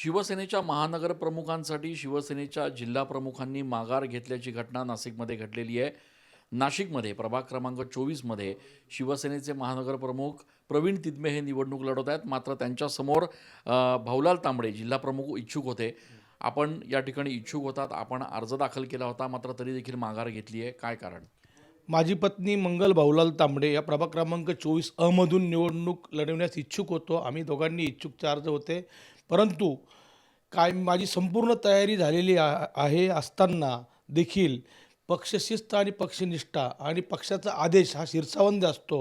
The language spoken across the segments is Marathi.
शिवसेनेच्या महानगर प्रमुखांसाठी शिवसेनेच्या जिल्हा प्रमुखांनी माघार घेतल्याची घटना नाशिकमध्ये घडलेली आहे। नाशिकमध्ये प्रभाग क्रमांक 24 मध्ये शिवसेनेचे महानगर प्रमुख प्रवीण तिदमे हे निवडणूक लढवत आहेत। मात्र त्यांच्या समोर भाऊलाल तांबडे जिल्हा प्रमुख इच्छुक होते। आपण या ठिकाणी इच्छुक होतात, आपण अर्ज दाखल केला होता, मात्र तरी देखील माघार घेतली आहे, काय कारण? माझी पत्नी मंगल भाऊलाल तांबडे या प्रभाग क्रमांक 24 अ मधून निवडणूक लढवण्यास इच्छुक होतो। आम्ही दोघांनी इच्छुकचे अर्ज होते, परंतु काय माझी संपूर्ण तयारी झालेली आहे असताना देखील पक्षशिस्त आणि पक्षनिष्ठा आणि पक्षाचा आदेश हा शिरसावंद असतो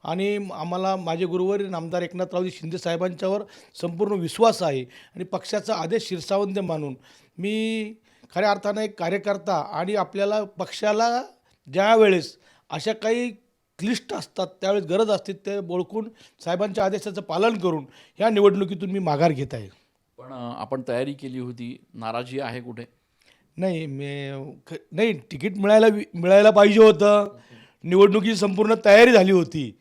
आणि आम्हाला माझे गुरुवर्य नामदार एकनाथरावजी शिंदे साहेबांच्यावर संपूर्ण विश्वास आहे आणि पक्षाचा आदेश शिरसावंद मानून मी खऱ्या अर्थाने एक कार्यकर्ता आणि आपल्याला पक्षाला ज्या वेळेस अशा काही क्लिष्ट असतात त्यावेळेस गरज असते ते ओळखून साहेबांच्या आदेशाचं पालन करून ह्या निवडणुकीतून मी माघार घेत आहे। पण आपण तयारी केली होती, नाराजी आहे कुठे? नाही नाही तिकीट मिळायला पाहिजे होतं, निवडणुकीची संपूर्ण तयारी झाली होती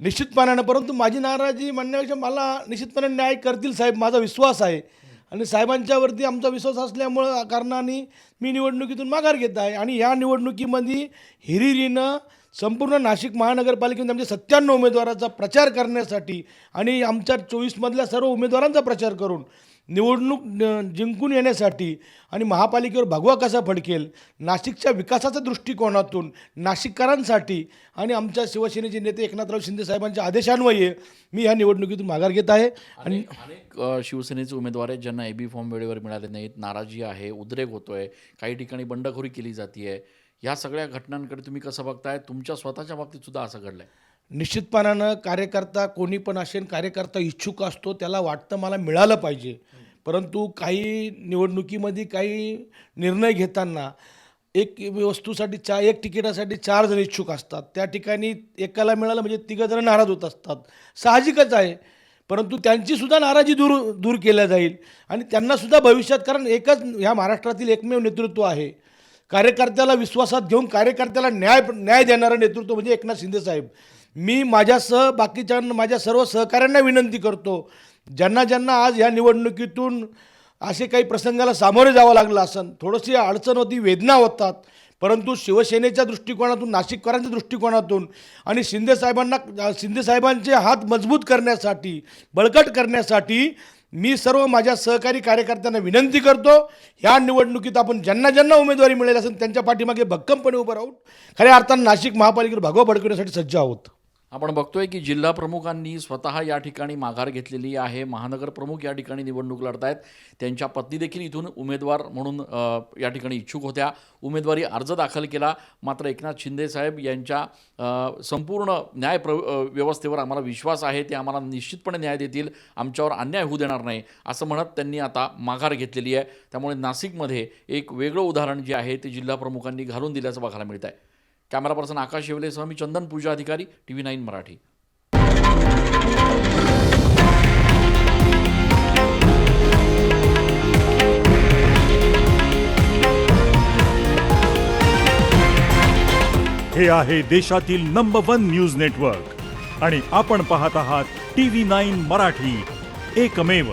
निश्चितपणानं, परंतु माझी नाराजी म्हणण्यापेक्षा मला निश्चितपणे न्याय करतील साहेब, माझा विश्वास आहे आणि साहेबांच्यावरती आमचा विश्वास असल्यामुळं कारणाने मी निवडणुकीतून माघार घेत आहे। आणि या निवडणुकीमध्ये हिरिरीनं संपूर्ण नाशिक महानगरपालिकेमध्ये आमच्या 97 उमेदवाराचा प्रचार करण्यासाठी आणि आमच्या 24मधल्या सर्व उमेदवारांचा प्रचार करून निवडणूक जिंकून येण्यासाठी आणि महापालिकेवर भगवा कसा फडकेल नाशिकच्या विकासाच्या दृष्टिकोनातून नाशिककरांसाठी आणि आमच्या शिवसेनेचे नेते एकनाथराव शिंदे साहेबांच्या आदेशान्वये मी ह्या निवडणुकीतून माघार घेत आहे। आणि अनेक शिवसेनेचे उमेदवार आहेत ज्यांना एबी फॉर्म वेळेवर मिळाले नाहीत, नाराजी आहे, उद्रेक होतोय, काही ठिकाणी बंडखोरी केली जाते। या सगळ्या घटनांकडे तुम्ही कसं बघताय? तुमच्या स्वतःच्या बाबतीत सुद्धा असं घडलंय? निश्चितपणानं कार्यकर्ता कोणी पण असेल, कार्यकर्ता इच्छुक असतो, त्याला वाटतं मला मिळालं पाहिजे, परंतु काही निवडणुकीमध्ये काही निर्णय घेताना एक वस्तूसाठी एक तिकिटासाठी 4 जण इच्छुक असतात, त्या ठिकाणी एकाला मिळालं म्हणजे 3 जण नाराज होत असतात, साहजिकच आहे। परंतु त्यांचीसुद्धा नाराजी दूर केल्या जाईल आणि त्यांनासुद्धा भविष्यात, कारण एकच ह्या महाराष्ट्रातील एकमेव नेतृत्व आहे कार्यकर्त्याला विश्वासात घेऊन कार्यकर्त्याला न्याय देणारं नेतृत्व म्हणजे एकनाथ शिंदे साहेब। मी माझ्यासह बाकीच्या माझ्या सर्व सहकाऱ्यांना विनंती करतो, ज्यांना आज या निवडणुकीतून असे काही प्रसंगाला सामोरे जावं लागलं असेल, थोडीशी अडचण होती, वेदना होतात, परंतु शिवसेनेच्या दृष्टिकोनातून, नाशिककरांच्या दृष्टिकोनातून आणि शिंदे साहेबांचे हात मजबूत करण्यासाठी, बळकट करण्यासाठी मी सर्व माझ्या सहकारी कार्यकर्त्यांना विनंती करतो, ह्या निवडणुकीत आपण ज्यांना उमेदवारी मिळेल असेल त्यांच्या पाठीमागे भक्कमपणे उभं राहून खऱ्या अर्थानं नाशिक महापालिकेवर भगवा फडकवण्यासाठी सज्ज आहोत। आपण बघतोय की जिल्हा प्रमुखांनी स्वतः या ठिकाणी माघार घेतलेली आहे। महानगर प्रमुख या ठिकाणी निवडणूक लढतायत, त्यांच्या पत्नी देखील इथून उमेदवार म्हणून या ठिकाणी इच्छुक होत्या, उमेदवारी अर्ज दाखल केला। मात्र एकनाथ शिंदे साहेब यांच्या संपूर्ण व्यवस्थेवर आम्हाला विश्वास आहे, ते आम्हाला निश्चितपणे न्याय देतील, आमच्यावर अन्याय होऊ देणार नाही असं म्हणत त्यांनी आता माघार घेतलेली आहे। त्यामुळे नाशिकमध्ये एक वेगळं उदाहरण जे आहे ते जिल्हा प्रमुखांनी घालून दिल्याचं बघायला मिळत आहे। कॅमेरा पर्सन आकाश येवलेसह मी चंदन पूजा अधिकारी, TV9 मराठी। हे आहे देशातील नंबर 1 न्यूज नेटवर्क आणि आपण पाहत आहात TV9 मराठी, एकमेव।